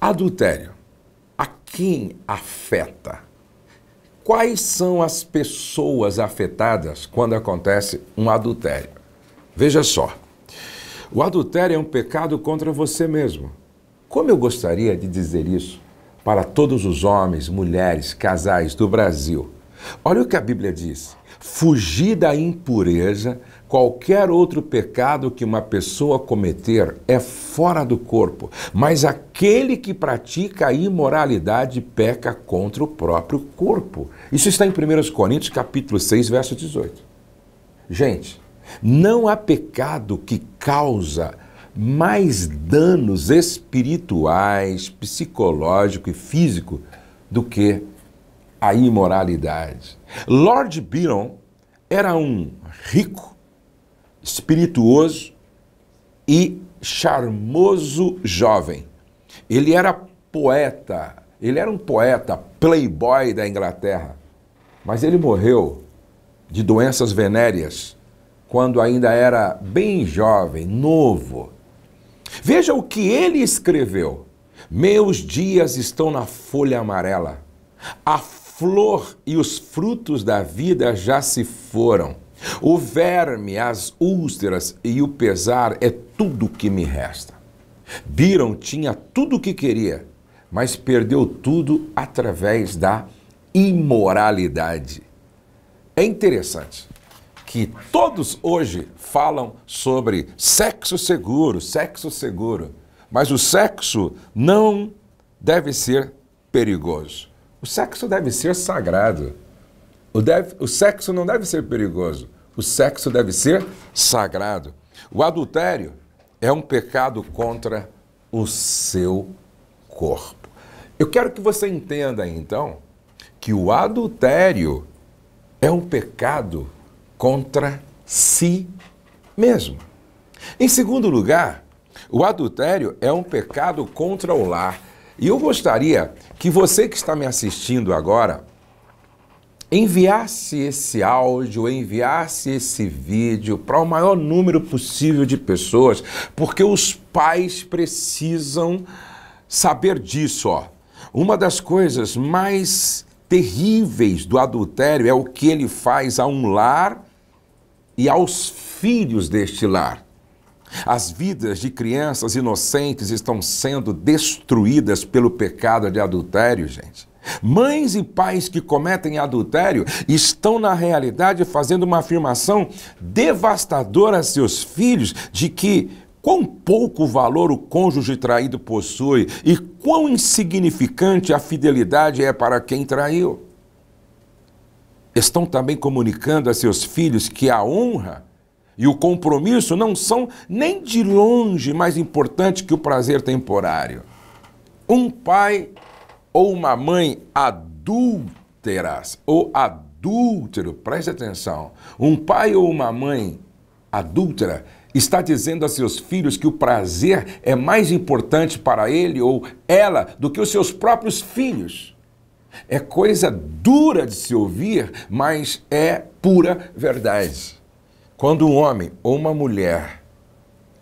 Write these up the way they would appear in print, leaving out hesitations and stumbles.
Adultério, a quem afeta? Quais são as pessoas afetadas quando acontece um adultério? Veja só, o adultério é um pecado contra você mesmo. Como eu gostaria de dizer isso para todos os homens, mulheres, casais do Brasil. Olha o que a Bíblia diz: fugir da impureza, qualquer outro pecado que uma pessoa cometer é fora do corpo, mas aquele que pratica a imoralidade peca contra o próprio corpo. Isso está em 1 Coríntios capítulo 6, verso 18. Gente, não há pecado que causa mais danos espirituais, psicológico e físico do que a imoralidade. Lord Byron era um rico, espirituoso e charmoso jovem. Ele era poeta, ele era um poeta, playboy da Inglaterra, mas ele morreu de doenças venéreas quando ainda era bem jovem, novo. Veja o que ele escreveu: meus dias estão na folha amarela, a flor e os frutos da vida já se foram. O verme, as úlceras e o pesar é tudo o que me resta. Byron tinha tudo o que queria, mas perdeu tudo através da imoralidade. É interessante que todos hoje falam sobre sexo seguro, mas o sexo não deve ser perigoso. O sexo deve ser sagrado. O sexo não deve ser perigoso. O sexo deve ser sagrado. O adultério é um pecado contra o seu corpo. Eu quero que você entenda, então, que o adultério é um pecado contra si mesmo. Em segundo lugar, o adultério é um pecado contra o lar. E eu gostaria que você que está me assistindo agora enviasse esse áudio, enviasse esse vídeo para o maior número possível de pessoas, porque os pais precisam saber disso, ó. Uma das coisas mais terríveis do adultério é o que ele faz a um lar e aos filhos deste lar. As vidas de crianças inocentes estão sendo destruídas pelo pecado de adultério, gente. Mães e pais que cometem adultério estão, na realidade, fazendo uma afirmação devastadora a seus filhos de que quão pouco valor o cônjuge traído possui e quão insignificante a fidelidade é para quem traiu. Estão também comunicando a seus filhos que a honra e o compromisso não são nem de longe mais importantes que o prazer temporário. Um pai ou uma mãe adúlteras ou adúltero, preste atenção, um pai ou uma mãe adúltera está dizendo a seus filhos que o prazer é mais importante para ele ou ela do que os seus próprios filhos. É coisa dura de se ouvir, mas é pura verdade. Quando um homem ou uma mulher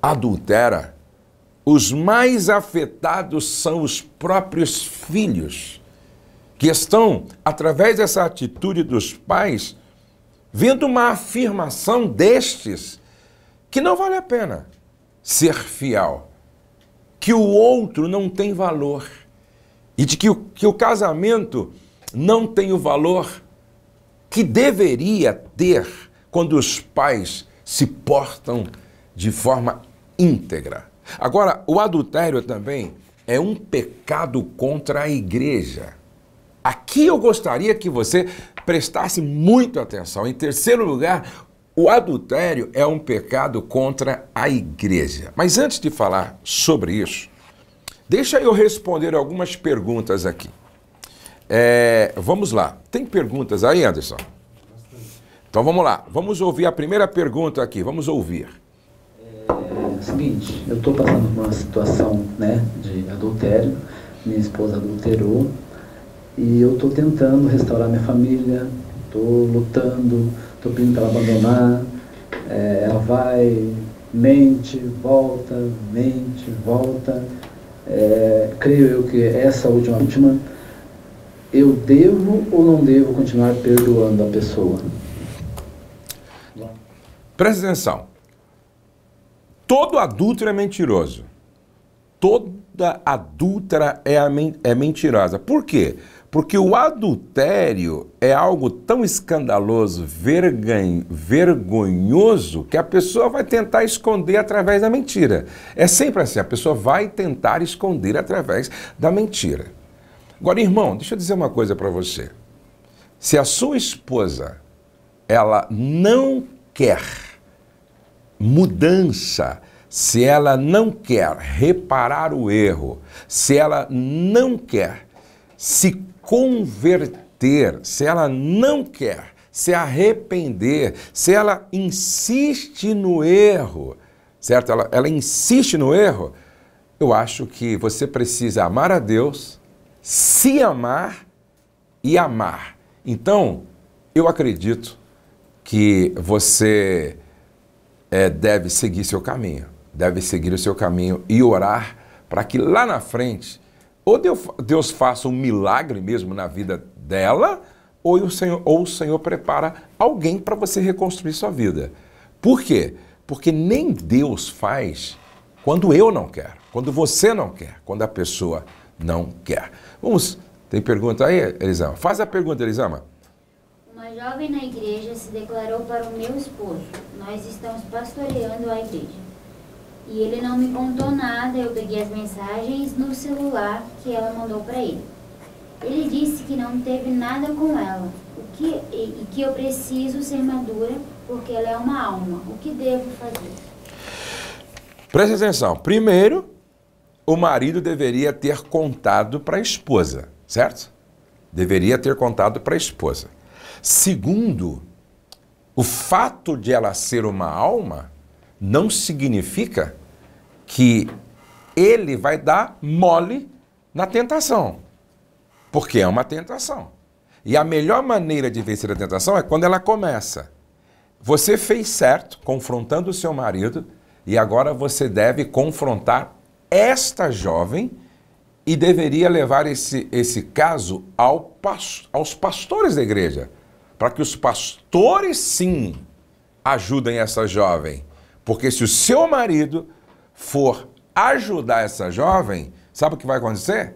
adultera, os mais afetados são os próprios filhos, que estão, através dessa atitude dos pais, vendo uma afirmação destes que não vale a pena ser fiel, que o outro não tem valor e de que o casamento não tem o valor que deveria ter quando os pais se portam de forma íntegra. Agora, o adultério também é um pecado contra a igreja. Aqui eu gostaria que você prestasse muito atenção. Em terceiro lugar, o adultério é um pecado contra a igreja. Mas antes de falar sobre isso, deixa eu responder algumas perguntas aqui. Vamos lá. Tem perguntas aí, Anderson? Então vamos lá. Vamos ouvir a primeira pergunta aqui. Vamos ouvir. É o seguinte, eu estou passando por uma situação, né, de adultério. Minha esposa adulterou e eu estou tentando restaurar minha família. Estou lutando, estou pedindo para ela abandonar. Ela vai, mente, volta. Creio eu que essa última vítima, eu devo ou não devo continuar perdoando a pessoa? Presta atenção. Todo adúltero é mentiroso. Toda adúltera é mentirosa. Por quê? Porque o adultério é algo tão escandaloso, vergonhoso, que a pessoa vai tentar esconder através da mentira. É sempre assim, a pessoa vai tentar esconder através da mentira. Agora, irmão, deixa eu dizer uma coisa para você. Se a sua esposa, ela não quer mudança, se ela não quer reparar o erro, se ela não quer se converter, se ela não quer se arrepender, se ela insiste no erro, certo? Ela insiste no erro, eu acho que você precisa amar a Deus, se amar e amar. Então, eu acredito que você deve seguir seu caminho, deve seguir o seu caminho e orar para que lá na frente ou Deus faça um milagre mesmo na vida dela, ou o Senhor prepara alguém para você reconstruir sua vida. Por quê? Porque nem Deus faz quando eu não quero, quando você não quer, quando a pessoa não quer. Tem pergunta aí, Elisama? Faz a pergunta, Elisama. Uma jovem na igreja se declarou para o meu esposo. Nós estamos pastoreando a igreja. E ele não me contou nada, eu peguei as mensagens no celular que ela mandou para ele. Ele disse que não teve nada com ela, e que eu preciso ser madura porque ela é uma alma. O que devo fazer? Preste atenção. Primeiro, o marido deveria ter contado para a esposa, certo? Deveria ter contado para a esposa. Segundo, o fato de ela ser uma alma não significa que ele vai dar mole na tentação, porque é uma tentação. E a melhor maneira de vencer a tentação é quando ela começa. Você fez certo confrontando o seu marido e agora você deve confrontar esta jovem e deveria levar esse caso aos pastores da igreja, para que os pastores sim ajudem essa jovem. Porque se o seu marido for ajudar essa jovem, sabe o que vai acontecer?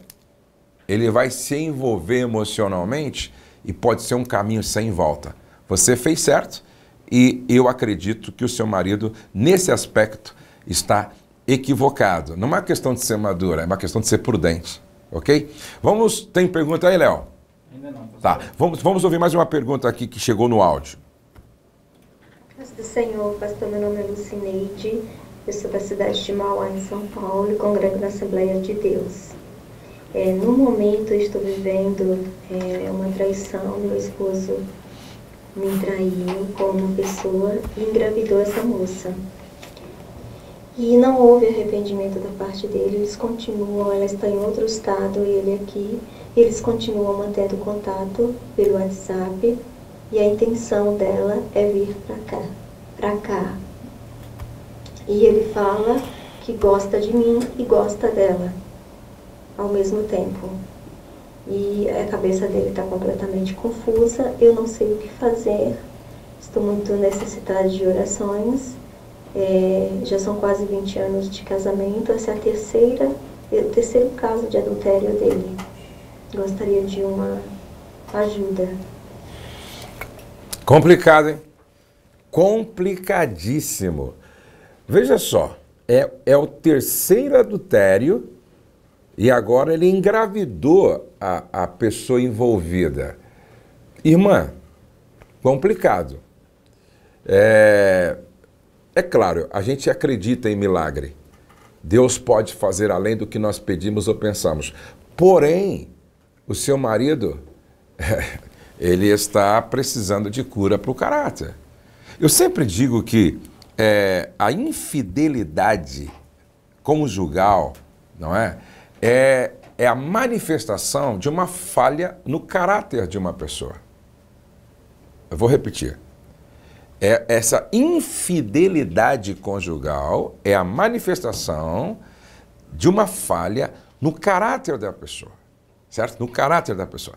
Ele vai se envolver emocionalmente e pode ser um caminho sem volta. Você fez certo e eu acredito que o seu marido, nesse aspecto, está equivocado. Não é uma questão de ser madura, é uma questão de ser prudente, ok? Tem pergunta aí, Léo? Ainda não. Tá, vamos ouvir mais uma pergunta aqui que chegou no áudio. Paz do Senhor, pastor, meu nome é Lucineide, eu sou da cidade de Mauá, em São Paulo, e congrego na Assembleia de Deus. No momento, eu estou vivendo uma traição, meu esposo me traiu com uma pessoa e engravidou essa moça. E não houve arrependimento da parte dele, eles continuam, ela está em outro estado e ele aqui, eles continuam mantendo contato pelo WhatsApp. E a intenção dela é vir pra cá. E ele fala que gosta de mim e gosta dela ao mesmo tempo. E a cabeça dele está completamente confusa, eu não sei o que fazer, estou muito necessitada de orações. Já são quase 20 anos de casamento, essa é o terceiro caso de adultério dele. Gostaria de uma ajuda. Complicado, hein? Complicadíssimo. Veja só, é o terceiro adultério e agora ele engravidou a pessoa envolvida. Irmã, complicado. É claro, a gente acredita em milagre. Deus pode fazer além do que nós pedimos ou pensamos. Porém, o seu marido, ele está precisando de cura para o caráter. Eu sempre digo que a infidelidade conjugal, não é? É a manifestação de uma falha no caráter de uma pessoa. Eu vou repetir. Essa infidelidade conjugal é a manifestação de uma falha no caráter da pessoa, certo? No caráter da pessoa.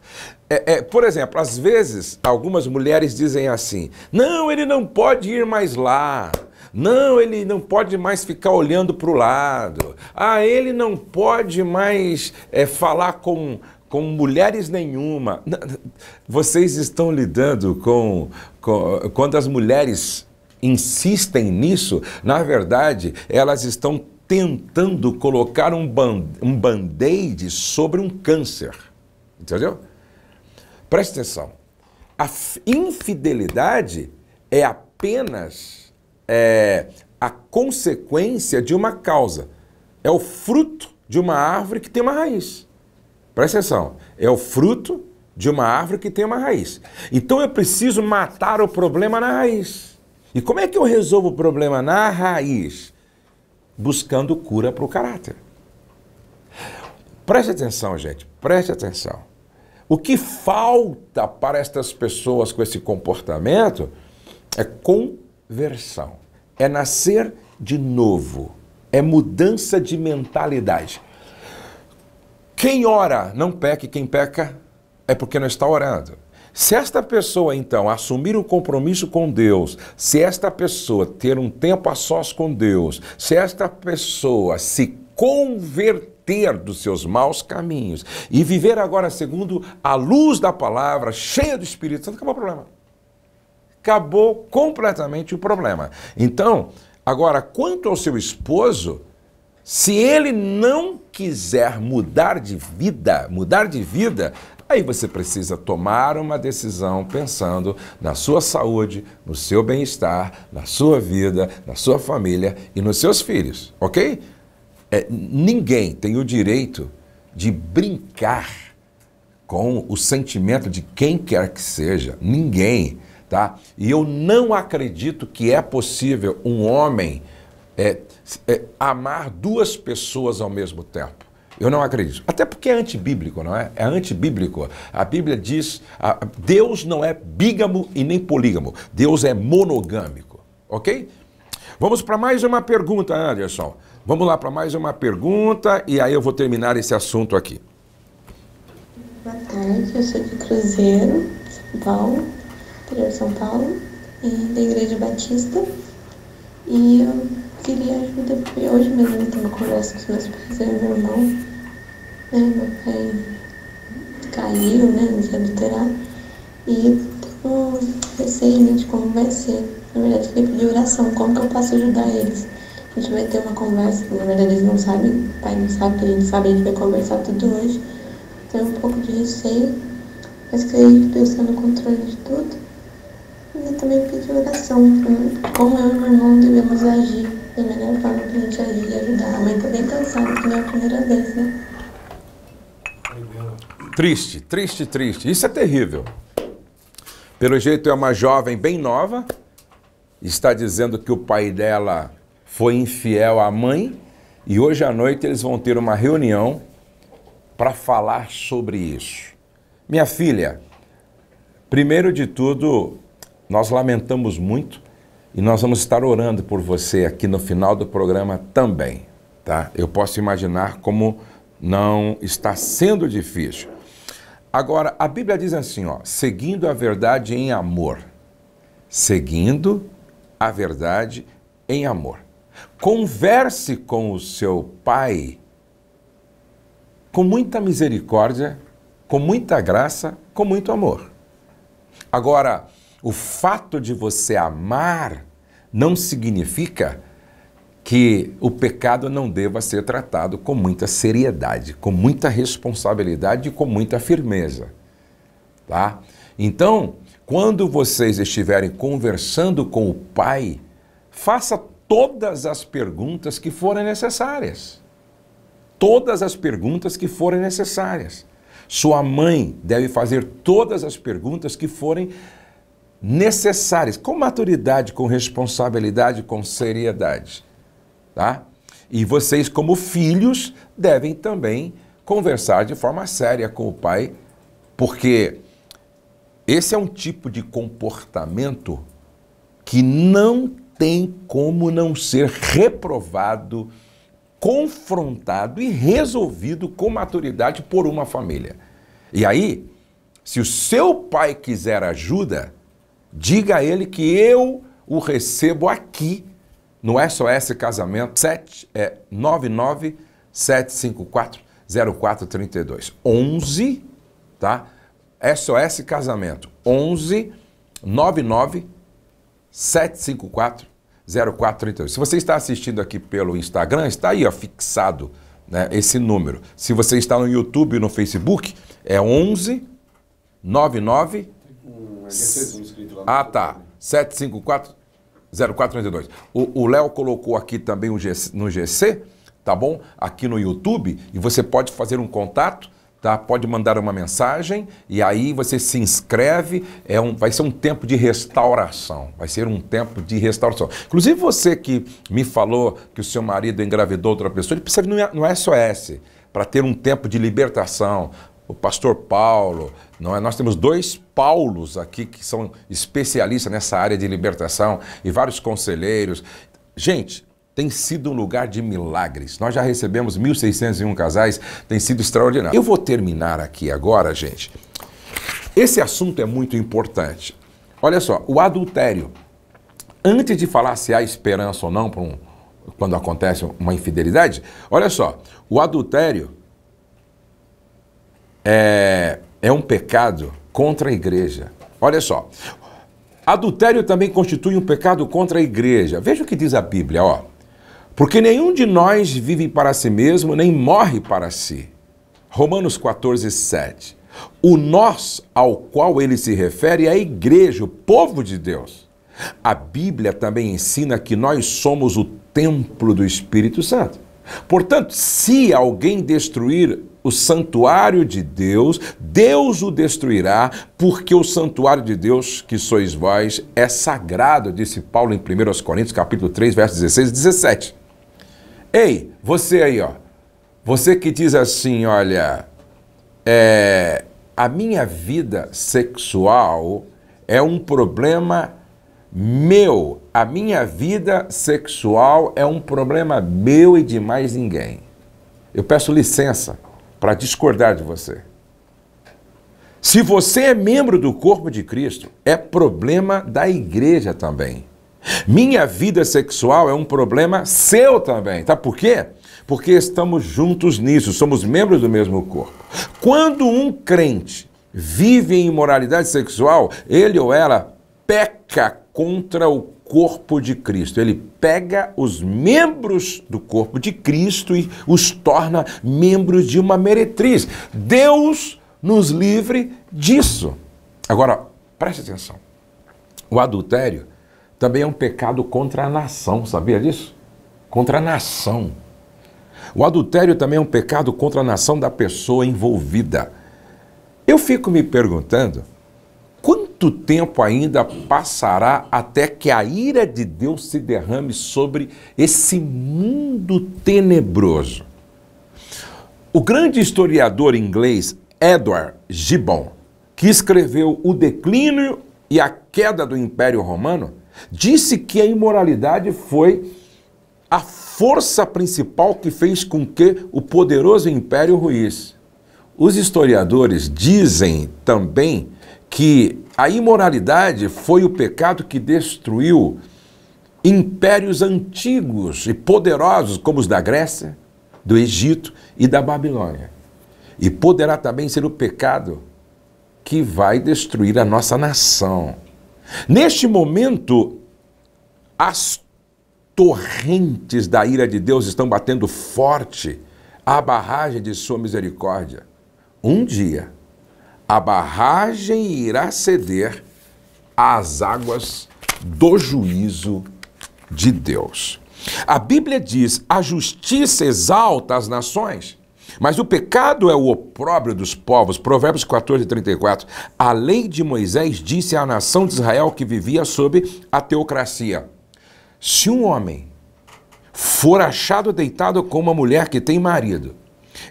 Por exemplo, às vezes, algumas mulheres dizem assim, não, ele não pode ir mais lá, não, ele não pode mais ficar olhando para o lado, ele não pode mais falar com mulheres nenhuma. Vocês estão lidando quando as mulheres insistem nisso, na verdade, elas estão tentando colocar um band-aid sobre um câncer. Entendeu? Preste atenção. A infidelidade é apenas a consequência de uma causa. É o fruto de uma árvore que tem uma raiz. Presta atenção. É o fruto de uma árvore que tem uma raiz. Então eu preciso matar o problema na raiz. E como é que eu resolvo o problema na raiz? Buscando cura para o caráter. Preste atenção, gente. Preste atenção. O que falta para estas pessoas com esse comportamento é conversão. É nascer de novo. É mudança de mentalidade. Quem ora não peca, e quem peca é porque não está orando. Se esta pessoa, então, assumir um compromisso com Deus, se esta pessoa ter um tempo a sós com Deus, se esta pessoa se converter dos seus maus caminhos e viver agora segundo a luz da palavra, cheia do Espírito Santo, acabou o problema. Acabou completamente o problema. Então, agora, quanto ao seu esposo, se ele não quiser mudar de vida, aí você precisa tomar uma decisão pensando na sua saúde, no seu bem-estar, na sua vida, na sua família e nos seus filhos, ok? Ninguém tem o direito de brincar com o sentimento de quem quer que seja, ninguém, tá? E eu não acredito que é possível um homem amar duas pessoas ao mesmo tempo. Eu não acredito. Até porque é antibíblico, não é? É antibíblico. A Bíblia diz, Deus não é bígamo e nem polígamo. Deus é monogâmico, ok? Vamos para mais uma pergunta, Anderson. Vamos lá para mais uma pergunta e aí eu vou terminar esse assunto aqui. Boa tarde, eu sou de Cruzeiro, São Paulo, interior de São Paulo, da Igreja Batista. E eu queria ajuda, porque hoje mesmo eu tenho uma conversa com os meus pais e meu irmão. Meu pai caiu, não se adulterar. E tenho receio de como vai ser. Na verdade, eu queria pedir oração, como que eu posso ajudar eles. A gente vai ter uma conversa, na verdade eles não sabem, o pai não sabe, que a gente sabe, a gente vai conversar tudo hoje. Tenho um pouco de receio, mas creio que Deus está no controle de tudo. E também pedir oração, como eu e meu irmão devemos agir da melhor forma pra gente agir e ajudar. A mãe tá bem cansada, que não é a primeira vez, né? Triste, triste, triste. Isso é terrível. Pelo jeito é uma jovem bem nova, está dizendo que o pai dela foi infiel à mãe e hoje à noite eles vão ter uma reunião para falar sobre isso. Minha filha, primeiro de tudo, nós lamentamos muito e nós vamos estar orando por você aqui no final do programa também, tá? Eu posso imaginar como não está sendo difícil. Agora, a Bíblia diz assim, ó, seguindo a verdade em amor. Seguindo a verdade em amor. Converse com o seu pai com muita misericórdia, com muita graça, com muito amor. Agora, o fato de você amar não significa que o pecado não deva ser tratado com muita seriedade, com muita responsabilidade e com muita firmeza, tá? Então, quando vocês estiverem conversando com o pai, faça todas as perguntas que forem necessárias. Todas as perguntas que forem necessárias. Sua mãe deve fazer todas as perguntas que forem necessárias, com maturidade, com responsabilidade, com seriedade, tá? E vocês, como filhos, devem também conversar de forma séria com o pai, porque esse é um tipo de comportamento que não tem como não ser reprovado, confrontado e resolvido com maturidade por uma família. E aí, se o seu pai quiser ajuda, diga a ele que eu o recebo aqui no SOS Casamento 997540432. 11, tá? SOS Casamento 11 997540432. Se você está assistindo aqui pelo Instagram, está aí, ó, fixado, né, esse número. Se você está no YouTube e no Facebook, é 11 99 tá. 754-0432. O Léo colocou aqui também no GC, tá bom? Aqui no YouTube, e você pode fazer um contato, tá? Pode mandar uma mensagem, e aí você se inscreve, vai ser um tempo de restauração, vai ser um tempo de restauração. Inclusive você que me falou que o seu marido engravidou outra pessoa, ele precisa ir no SOS, para ter um tempo de libertação. O pastor Paulo, não é? Nós temos 2 Paulos aqui que são especialistas nessa área de libertação e vários conselheiros. Gente, tem sido um lugar de milagres. Nós já recebemos 1.601 casais, tem sido extraordinário. Eu vou terminar aqui agora, gente. Esse assunto é muito importante. Olha só, o adultério. Antes de falar se há esperança ou não quando acontece uma infidelidade, olha só, o adultério é um pecado contra a igreja. Olha só, adultério também constitui um pecado contra a igreja. Veja o que diz a Bíblia, ó. Porque nenhum de nós vive para si mesmo, nem morre para si. Romanos 14, 7. O nós ao qual ele se refere é a igreja, o povo de Deus. A Bíblia também ensina que nós somos o templo do Espírito Santo. Portanto, se alguém destruir o santuário de Deus, Deus o destruirá, porque o santuário de Deus, que sois vós, é sagrado, disse Paulo em 1 Coríntios, capítulo 3, versos 16 e 17. Ei, você aí, ó, você que diz assim, olha, a minha vida sexual é um problema meu, a minha vida sexual é um problema meu e de mais ninguém. Eu peço licença para discordar de você. Se você é membro do corpo de Cristo, é problema da igreja também. Minha vida sexual é um problema seu também, tá? Por quê? Porque estamos juntos nisso, somos membros do mesmo corpo. Quando um crente vive em imoralidade sexual, ele ou ela peca contra o corpo de Cristo. Ele pega os membros do corpo de Cristo e os torna membros de uma meretriz. Deus nos livre disso. Agora, preste atenção. O adultério também é um pecado contra a nação, sabia disso? Contra a nação. O adultério também é um pecado contra a nação da pessoa envolvida. Eu fico me perguntando, quanto tempo ainda passará até que a ira de Deus se derrame sobre esse mundo tenebroso? O grande historiador inglês Edward Gibbon, que escreveu O Declínio e a Queda do Império Romano, disse que a imoralidade foi a força principal que fez com que o poderoso império ruísse. Os historiadores dizem também que a imoralidade foi o pecado que destruiu impérios antigos e poderosos, como os da Grécia, do Egito e da Babilônia. E poderá também ser o pecado que vai destruir a nossa nação. Neste momento, as torrentes da ira de Deus estão batendo forte à barragem de sua misericórdia. Um dia, a barragem irá ceder às águas do juízo de Deus. A Bíblia diz: a justiça exalta as nações, mas o pecado é o opróbrio dos povos. Provérbios 14, 34. A lei de Moisés disse à nação de Israel que vivia sob a teocracia: se um homem for achado deitado com uma mulher que tem marido,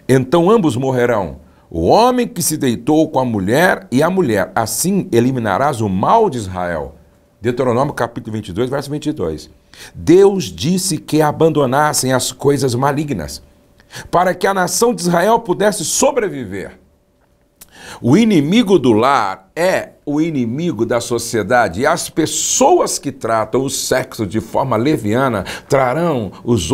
então ambos morrerão. O homem que se deitou com a mulher e a mulher, assim eliminarás o mal de Israel. Deuteronômio capítulo 22, verso 22. Deus disse que abandonassem as coisas malignas, para que a nação de Israel pudesse sobreviver. O inimigo do lar é o inimigo da sociedade, e as pessoas que tratam o sexo de forma leviana tratarão os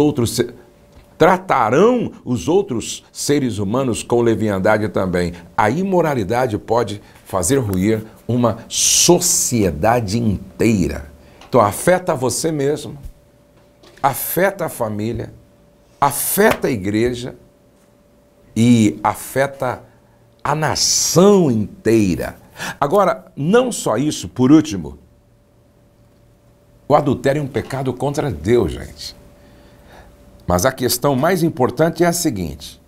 outros seres humanos com leviandade também. A imoralidade pode fazer ruir uma sociedade inteira. Então afeta você mesmo, afeta a família, afeta a igreja e afeta a nação inteira. Agora, não só isso, por último, o adultério é um pecado contra Deus, gente. Mas a questão mais importante é a seguinte: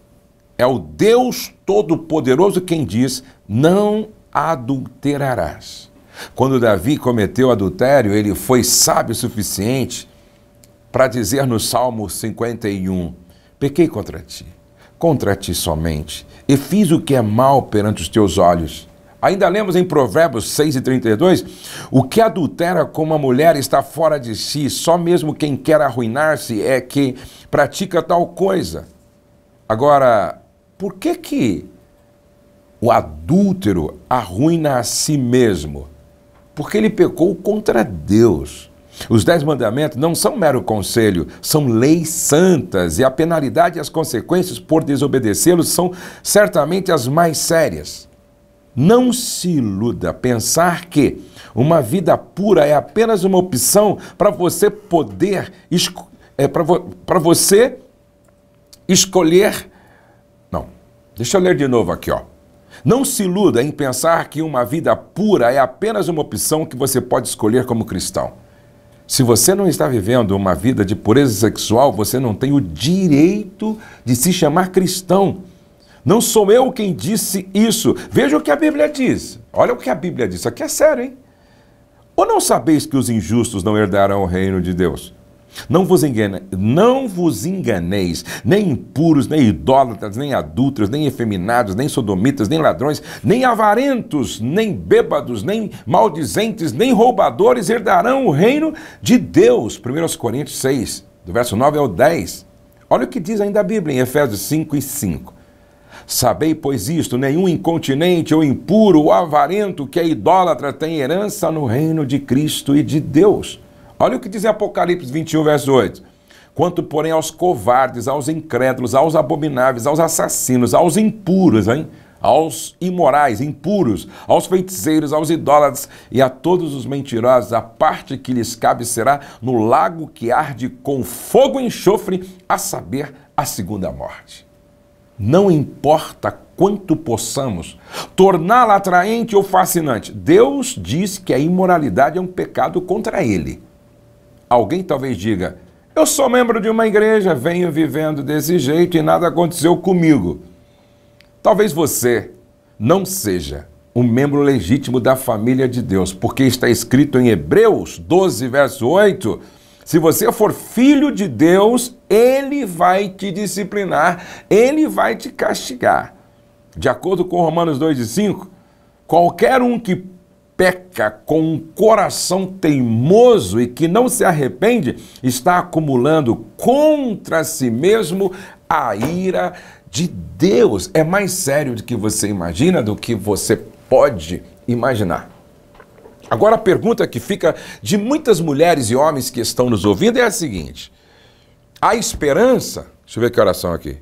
é o Deus Todo-Poderoso quem diz: não adulterarás. Quando Davi cometeu adultério, ele foi sábio o suficiente para dizer no Salmo 51, pequei contra ti somente, e fiz o que é mal perante os teus olhos. Ainda lemos em Provérbios 6:32, o que adultera com uma mulher está fora de si, só mesmo quem quer arruinar-se é que pratica tal coisa. Agora, por que o adúltero arruina a si mesmo? Porque ele pecou contra Deus. Os 10 mandamentos não são mero conselho, são leis santas, e a penalidade e as consequências por desobedecê-los são certamente as mais sérias. Não se iluda pensar que uma vida pura é apenas uma opção para você poder, para você escolher. Não, deixa eu ler de novo aqui, ó. Não se iluda em pensar que uma vida pura é apenas uma opção que você pode escolher como cristão. Se você não está vivendo uma vida de pureza sexual, você não tem o direito de se chamar cristão. Não sou eu quem disse isso. Veja o que a Bíblia diz. Olha o que a Bíblia diz. Isso aqui é sério, hein? Ou não sabeis que os injustos não herdarão o reino de Deus? Não vos enganeis, nem impuros, nem idólatras, nem adúlteros, nem efeminados, nem sodomitas, nem ladrões, nem avarentos, nem bêbados, nem maldizentes, nem roubadores herdarão o reino de Deus. 1 Coríntios 6, do verso 9 ao 10. Olha o que diz ainda a Bíblia em Efésios 5:5. Sabei, pois isto, nenhum incontinente ou impuro ou avarento que é idólatra tem herança no reino de Cristo e de Deus. Olha o que diz em Apocalipse 21, verso 8. Quanto, porém, aos covardes, aos incrédulos, aos abomináveis, aos assassinos, aos impuros, aos imorais, impuros, aos feiticeiros, aos idólatras e a todos os mentirosos, a parte que lhes cabe será no lago que arde com fogo e enxofre, a saber, a segunda morte. Não importa quanto possamos torná-la atraente ou fascinante, Deus diz que a imoralidade é um pecado contra Ele. Alguém talvez diga, eu sou membro de uma igreja, venho vivendo desse jeito e nada aconteceu comigo. Talvez você não seja um membro legítimo da família de Deus, porque está escrito em Hebreus 12, verso 8, se você for filho de Deus, Ele vai te disciplinar, Ele vai te castigar. De acordo com Romanos 2:5, qualquer um que peca com um coração teimoso e que não se arrepende, está acumulando contra si mesmo a ira de Deus. É mais sério do que você imagina, do que você pode imaginar. Agora a pergunta que fica de muitas mulheres e homens que estão nos ouvindo é a seguinte: há esperança? Deixa eu ver que oração aqui.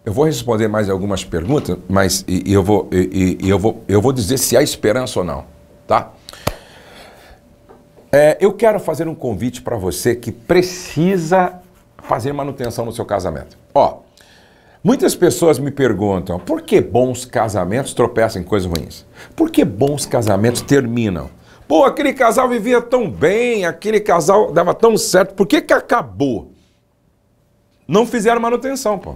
Eu vou responder mais algumas perguntas, mas eu vou dizer se há esperança ou não. Tá? Eu quero fazer um convite para você que precisa fazer manutenção no seu casamento. Muitas pessoas me perguntam, por que bons casamentos tropeçam em coisas ruins? Por que bons casamentos terminam? Pô, aquele casal vivia tão bem, aquele casal dava tão certo, por que acabou? Não fizeram manutenção, pô.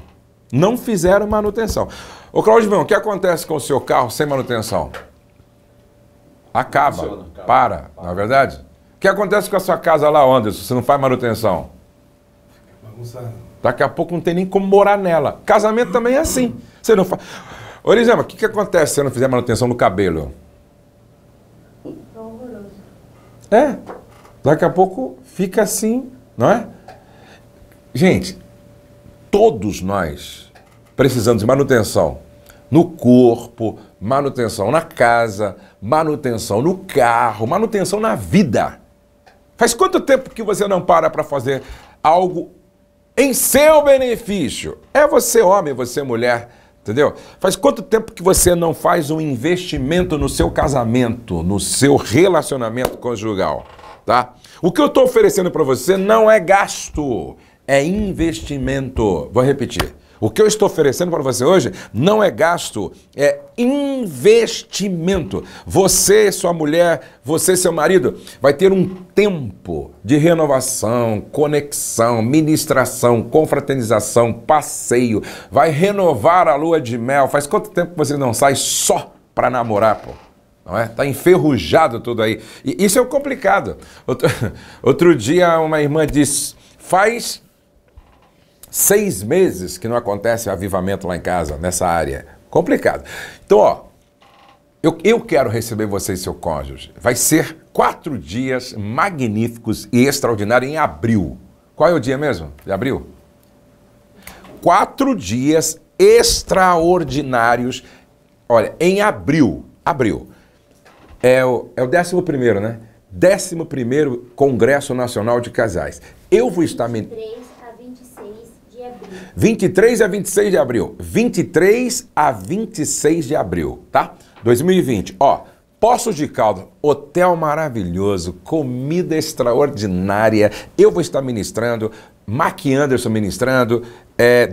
Não fizeram manutenção. Ô, Claudio, o que acontece com o seu carro sem manutenção? Acaba, para, não é verdade? O que acontece com a sua casa lá, Anderson, se você não faz manutenção? Daqui a pouco não tem nem como morar nela. Casamento também é assim. Você não faz. Ô, Elisama, o que acontece se você não fizer manutenção no cabelo? Horroroso. Daqui a pouco fica assim, não é? Gente, todos nós precisamos de manutenção no corpo, manutenção na casa, manutenção no carro, manutenção na vida. Faz quanto tempo que você não para fazer algo em seu benefício? É você homem, você mulher, entendeu? Faz quanto tempo que você não faz um investimento no seu casamento, no seu relacionamento conjugal, tá? O que eu estou oferecendo para você não é gasto, é investimento. Vou repetir. O que eu estou oferecendo para você hoje não é gasto, é investimento. Você, sua mulher, você, seu marido, vai ter um tempo de renovação, conexão, ministração, confraternização, passeio. Vai renovar a lua de mel. Faz quanto tempo que você não sai só para namorar, pô? Não é? Tá enferrujado tudo aí. E isso é complicado. Outro dia uma irmã disse, faz 6 meses que não acontece avivamento lá em casa, nessa área. Complicado. Então, ó, eu quero receber você e seu cônjuge. Vai ser 4 dias magníficos e extraordinários em abril. Qual é o dia mesmo? De abril? 4 dias extraordinários, olha, em abril. Abril. É o 11º, né? 11º Congresso Nacional de Casais. Eu vou estar... 23 a 26 de abril. 23 a 26 de abril, tá? 2020. Ó, Poços de Caldas, hotel maravilhoso, comida extraordinária. Eu vou estar ministrando, Mark Anderson ministrando,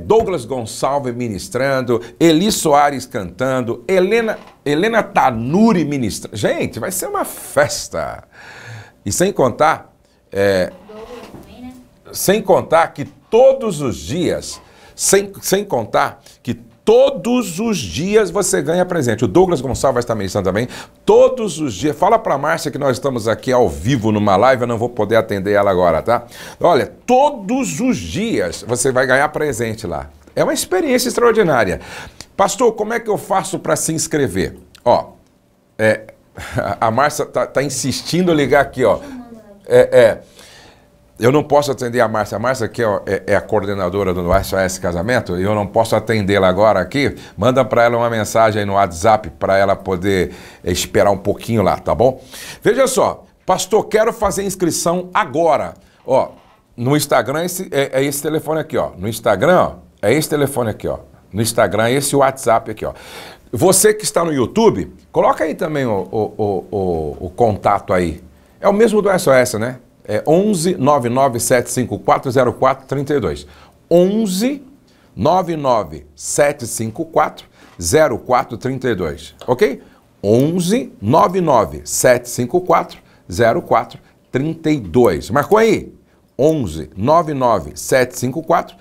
Douglas Gonçalves ministrando, Eli Soares cantando, Helena Tanuri ministrando. Gente, vai ser uma festa. E sem contar... sem contar que todos os dias, sem contar que todos os dias você ganha presente. O Douglas Gonçalves vai estar ministrando também. Todos os dias. Fala para a Márcia que nós estamos aqui ao vivo numa live, eu não vou poder atender ela agora, tá? Olha, todos os dias você vai ganhar presente lá. É uma experiência extraordinária. Pastor, como é que eu faço para se inscrever? Ó, a Márcia tá insistindo em ligar aqui, ó. Eu não posso atender a Márcia. A Márcia aqui é a coordenadora do SOS Casamento e eu não posso atendê-la agora aqui. Manda para ela uma mensagem aí no WhatsApp para ela poder esperar um pouquinho lá, tá bom? Veja só, pastor, quero fazer inscrição agora. Ó, no Instagram é esse telefone aqui, ó. No Instagram, ó, é esse telefone aqui, ó. No Instagram é esse WhatsApp aqui, ó. Você que está no YouTube, coloca aí também o contato aí. É o mesmo do SOS, né? É 11 99 754 0432. 11 99 754 0432. Ok? 11 99 754 0432. Marcou aí? 11 99 754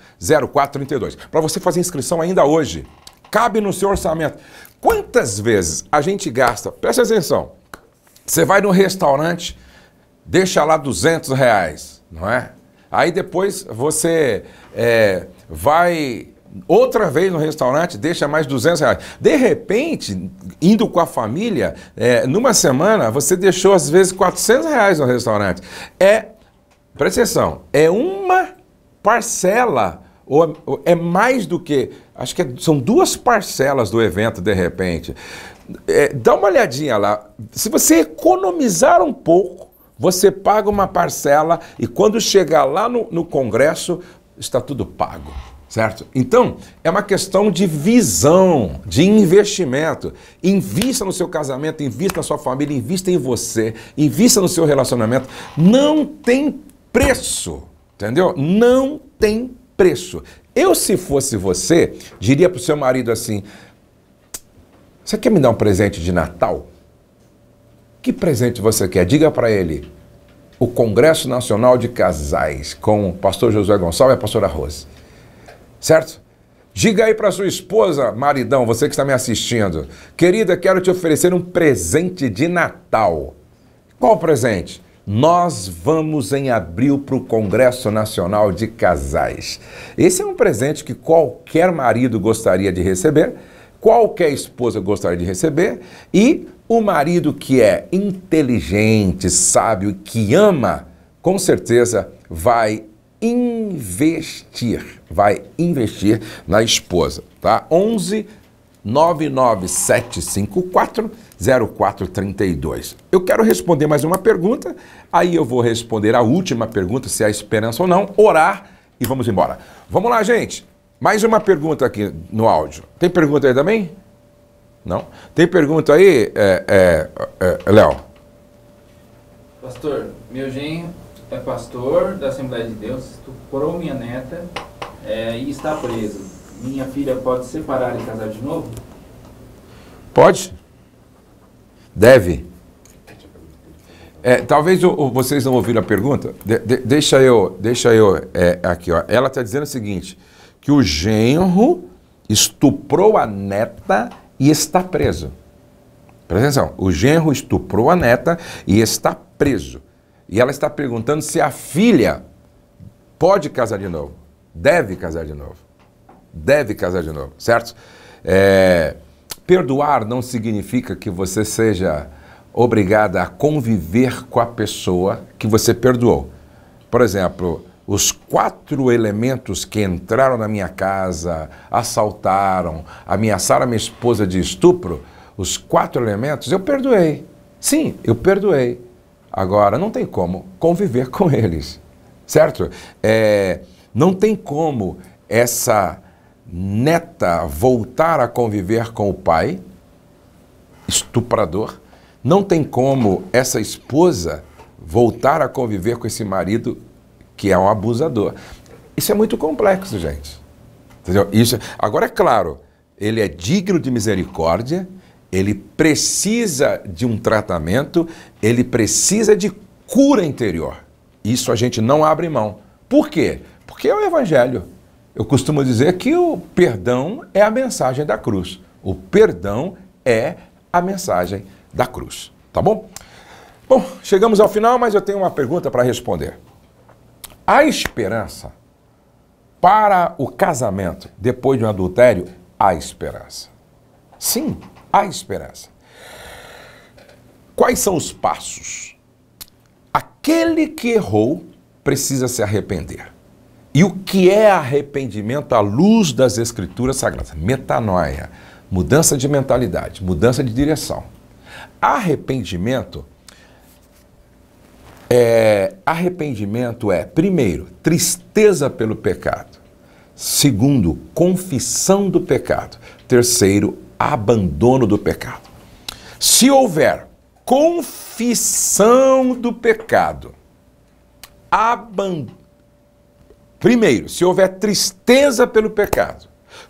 0432. Para você fazer inscrição ainda hoje. Cabe no seu orçamento. Quantas vezes a gente gasta? Presta atenção. Você vai no restaurante, deixa lá R$200, não é? Aí depois você vai outra vez no restaurante, deixa mais R$200. De repente, indo com a família, numa semana, você deixou às vezes R$400 no restaurante. Presta atenção, é uma parcela, ou é mais do que, acho que são 2 parcelas do evento de repente. Dá uma olhadinha lá, se você economizar um pouco, você paga uma parcela e quando chegar lá no congresso, está tudo pago, certo? Então, é uma questão de visão, de investimento. Invista no seu casamento, invista na sua família, invista em você, invista no seu relacionamento. Não tem preço, entendeu? Não tem preço. Eu, se fosse você, diria para o seu marido assim, você quer me dar um presente de Natal? Que presente você quer? Diga para ele. O Congresso Nacional de Casais com o pastor Josué Gonçalves e a pastora Rose. Certo? Diga aí para sua esposa, maridão, você que está me assistindo. Querida, quero te oferecer um presente de Natal. Qual presente? Nós vamos em abril para o Congresso Nacional de Casais. Esse é um presente que qualquer marido gostaria de receber, qualquer esposa gostaria de receber, e o marido que é inteligente, sábio, que ama, com certeza vai investir na esposa, tá? 11 99754 0432. Eu quero responder mais uma pergunta, aí eu vou responder a última pergunta, se há esperança ou não, orar e vamos embora. Vamos lá, gente. Mais uma pergunta aqui no áudio. Tem pergunta aí também? Não? Tem pergunta aí, Léo? Pastor, meu genro é pastor da Assembleia de Deus, estuprou minha neta e está preso. Minha filha pode separar e casar de novo? Pode? Deve? Talvez vocês não ouviram a pergunta. Deixa eu aqui, ó. Ela está dizendo o seguinte, que o genro estuprou a neta e está preso. Presta atenção, o genro estuprou a neta e está preso. E ela está perguntando se a filha pode casar de novo. Deve casar de novo. Deve casar de novo, certo? Perdoar não significa que você seja obrigada a conviver com a pessoa que você perdoou. Por exemplo, os 4 elementos que entraram na minha casa, assaltaram, ameaçaram a minha esposa de estupro, os 4 elementos eu perdoei. Sim, eu perdoei. Agora, não tem como conviver com eles, certo? Não tem como essa neta voltar a conviver com o pai, estuprador. Não tem como essa esposa voltar a conviver com esse marido que é um abusador. Isso é muito complexo, gente. Entendeu? Agora, é claro, ele é digno de misericórdia, ele precisa de um tratamento, ele precisa de cura interior. Isso a gente não abre mão. Por quê? Porque é o Evangelho. Eu costumo dizer que o perdão é a mensagem da cruz. O perdão é a mensagem da cruz. Tá bom? Bom, chegamos ao final, mas eu tenho uma pergunta para responder. Há esperança para o casamento depois de um adultério? Há esperança. Sim, há esperança. Quais são os passos? Aquele que errou precisa se arrepender. E o que é arrependimento à luz das Escrituras Sagradas? Metanoia, mudança de mentalidade, mudança de direção. Arrependimento é, primeiro, tristeza pelo pecado. Segundo, confissão do pecado. Terceiro, abandono do pecado. Se houver confissão do pecado, primeiro, se houver tristeza pelo pecado,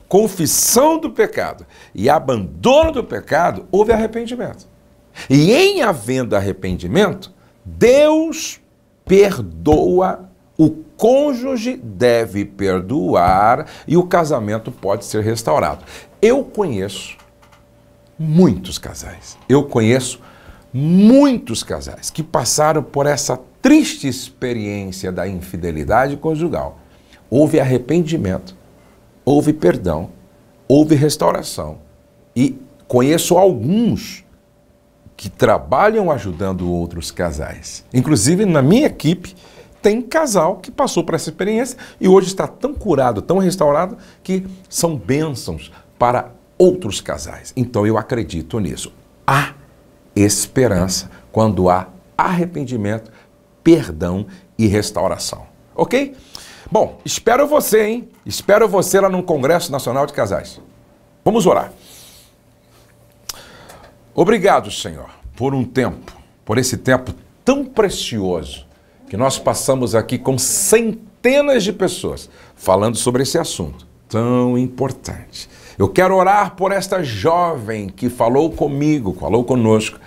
confissão do pecado e abandono do pecado, houve arrependimento. E em havendo arrependimento, Deus perdoa, o cônjuge deve perdoar e o casamento pode ser restaurado. Eu conheço muitos casais. Que passaram por essa triste experiência da infidelidade conjugal. Houve arrependimento, houve perdão, houve restauração. E conheço alguns que trabalham ajudando outros casais. Inclusive, na minha equipe, tem casal que passou por essa experiência e hoje está tão curado, tão restaurado, que são bênçãos para outros casais. Então, eu acredito nisso. Há esperança quando há arrependimento, perdão e restauração. Ok? Bom, espero você, hein? Espero você lá no Congresso Nacional de Casais. Vamos orar. Obrigado, Senhor, por esse tempo tão precioso que nós passamos aqui com centenas de pessoas falando sobre esse assunto tão importante. Eu quero orar por esta jovem que falou comigo, falou conosco,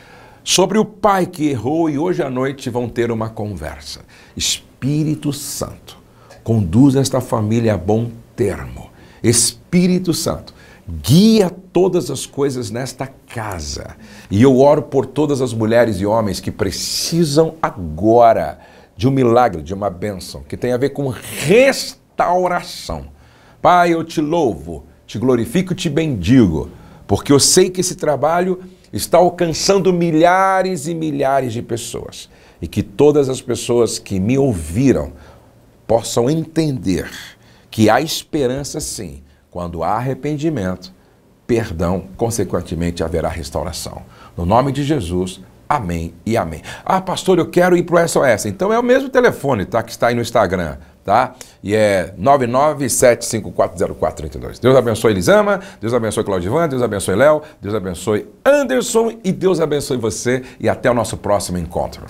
sobre o pai que errou e hoje à noite vão ter uma conversa. Espírito Santo, conduz esta família a bom termo. Espírito Santo, guia todas as coisas nesta casa. E eu oro por todas as mulheres e homens que precisam agora de um milagre, de uma bênção, que tem a ver com restauração. Pai, eu te louvo, te glorifico e te bendigo, porque eu sei que esse trabalho está alcançando milhares e milhares de pessoas. e que todas as pessoas que me ouviram possam entender que há esperança sim, quando há arrependimento, perdão, consequentemente haverá restauração. No nome de Jesus, amém e amém. Ah, pastor, eu quero ir para o SOS. Então é o mesmo telefone, tá? Que está aí no Instagram, tá? E é 997540432. Deus abençoe Elisama, Deus abençoe Claudivan, Deus abençoe Léo, Deus abençoe Anderson e Deus abençoe você e até o nosso próximo encontro.